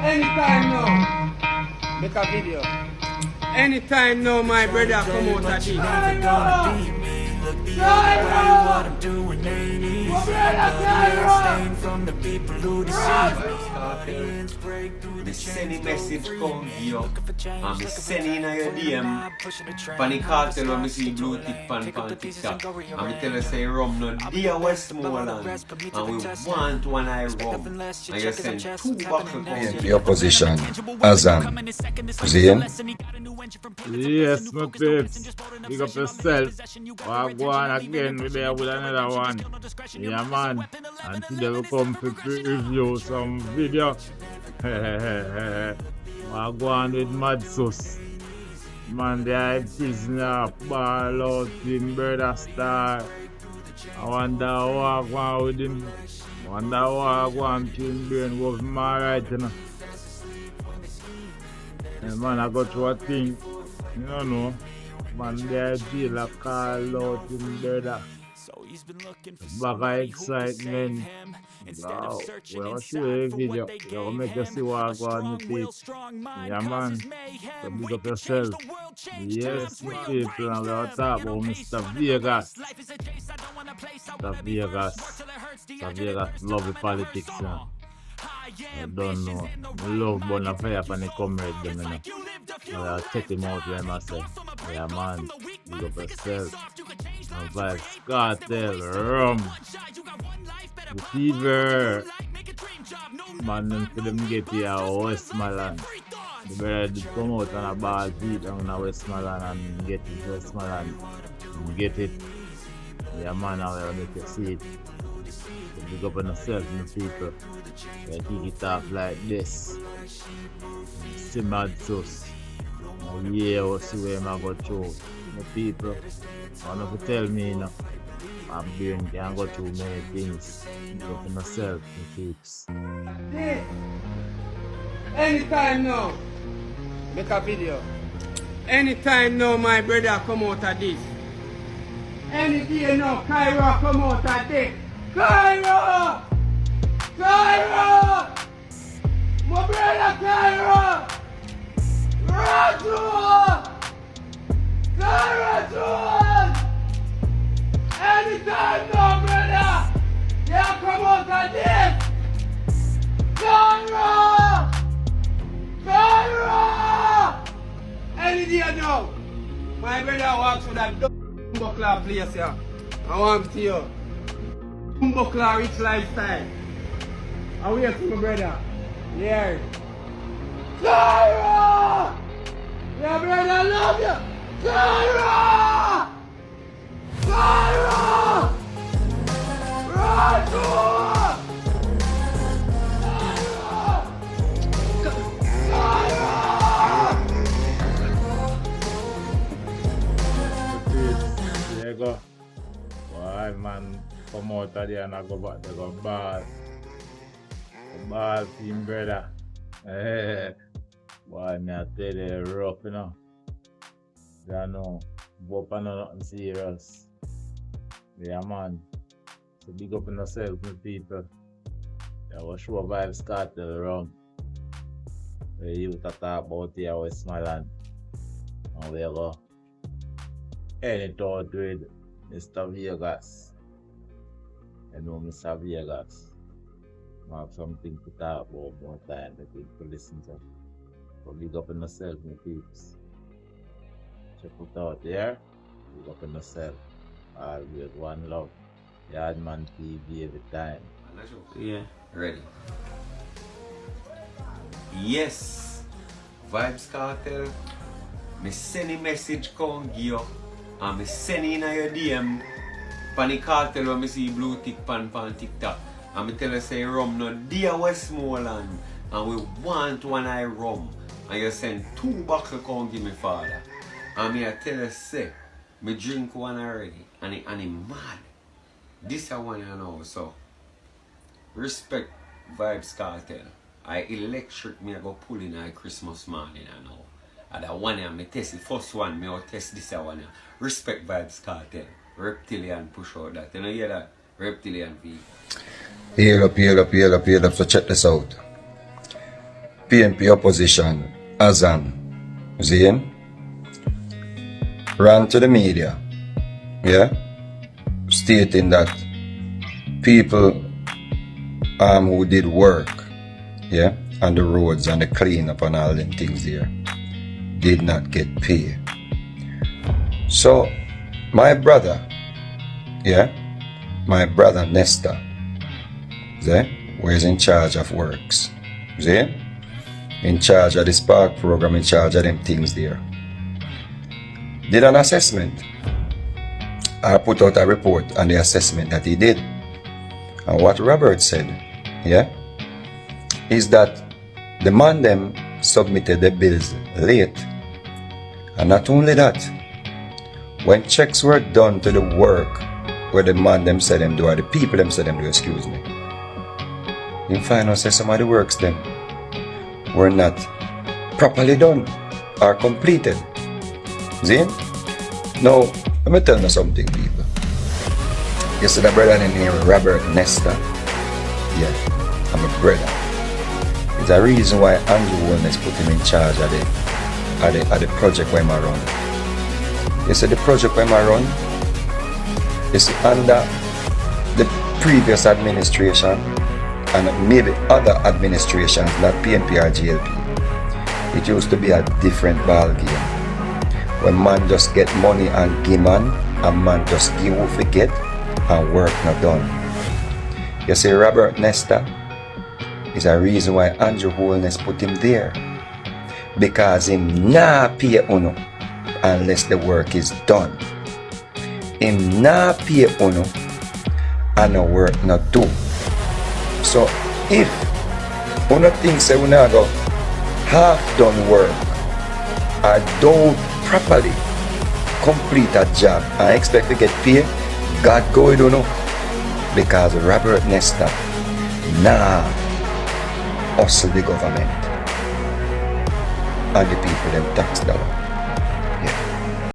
Anytime now, make a video. Anytime now, my brother come out of this. What I'm doing lately. Staying from the people who deceive. Me send a message come here. And me send in your DM. Vybz Kartel when me see blue tick pan TikTok. And me tell you say rum no dear Westmoreland. And we want one eye rum. And you send 2 bottles come. Your position as an Zane. Yes, my peeps. Big up yourself. I'll go on again with another one. Yeah, man. And today we come to review some video. I'll go on with Mad Sauce. Man, they are prisoner, ball out in Brother Star. I wonder how I go on with him. I wonder how I go on to him brain was my right, you know. And man, I got to a thing. You don't know. Man, they feel a call out in Brother. Back of excitement. Wow, well, show a video. You'll make you see what I go on with it. Yeah, man. So big up yourself. Yes, people, and we'll talk about Mr. Vegas. Mr. Vegas. Mr. Vegas love the politics, you know. I don't know. I love Bonafire for the comrade, you know. I'll check him out when I say, yeah, man. Big up yourself. And Vybz Kartel, rum. The fever. Man, them for them get here Westmoreland. The brother come out on a ball feet on Westmoreland and get it Westmoreland. And get it. Yeah, man, I will make you see it. So big up on yourself and the people. You take it off like this. See Mad Sauce. Yeah, we'll see where I go through. The people. I want to tell me, you know. My brain can't go through many things. Go for myself, my peeps. Anytime now, make a video. Anytime now, my brother come out of this. Any day now, Cairo come out of this. Cairo! Cairo! My brother Cairo! Raju! Cairo! Anytime now, brother! Yeah, come out of this! Cairo! Cairo! Any day now, my brother walks with that buckler place here. I want to you. Buckler rich lifestyle. I wait for my brother. Yeah. Cairo! Yeah, brother, I love you! Cairo! Cairo! Raju! There you go. Why, man, come out of there and I go back to the ball. The ball team, brother. Boy, me I tell you, rough, you know. You know, but I know nothing serious. Yeah, man. So big up on yourself, my people. Yeah, we'll show Vybz Kartel around. Where you talk about here, Westmoreland. And we go. Any thought with Mr. Vegas. You know Mr. Vegas. I have something to talk about more time that people listen to. So big up on yourself, my peeps. Check it out there. Big up on yourself. Always one love. Yardman TV every time. Yeah, ready. Yes, Vybz Kartel. Me send a message come give you. And me send in your DM. Vybz Kartel when me see blue tick pan TikTok. And me tell you say rum no dear Westmoreland. And we want one eye rum. And you send 2 bottles come give me father. And me I tell you say, me drink one already. And it mad. This I want to know, so respect Vybz Kartel. I electric me I go pull in a Christmas morning I know. And that one I test the first one, me I'll test this one. Respect Vybz Kartel. Reptilian push out that. You know hear that? Reptilian V. Heal up. So check this out. PNP opposition, Azam, Zain, ran to the media, yeah, stating that people who did work, yeah, on the roads and the cleanup and all them things there did not get paid. So my brother, yeah, my brother Nestor, see, was in charge of works, see, in charge of the Spark program, in charge of them things there, did an assessment. I put out a report on the assessment that he did. And what Robert said, yeah, is that the man them submitted the bills late. And not only that, when checks were done to the work where the man them said them do, or the people them said them do, excuse me, you find out say some of the works them were not properly done or completed. See? Now, let me tell you something, people. You see the brother in here, Robert Nestor. Yeah, I'm a brother. It's a reason why Andrew Wellness put him in charge of the project where I run. You see the project where I run is under the previous administration and maybe other administrations, not PNP or GLP. It used to be a different ball game. When man just get money and give man, and man just give who forget and work not done. You see, Robert Nestor is a reason why Andrew Holness put him there. Because him nah pay uno unless the work is done. Him nah pay uno and the work not do. So if uno thinks say we not go half done work or don't properly complete a job and expect to get paid, God go it uno. Because Robert Nestor nah hustle the government and the people them tax dollar.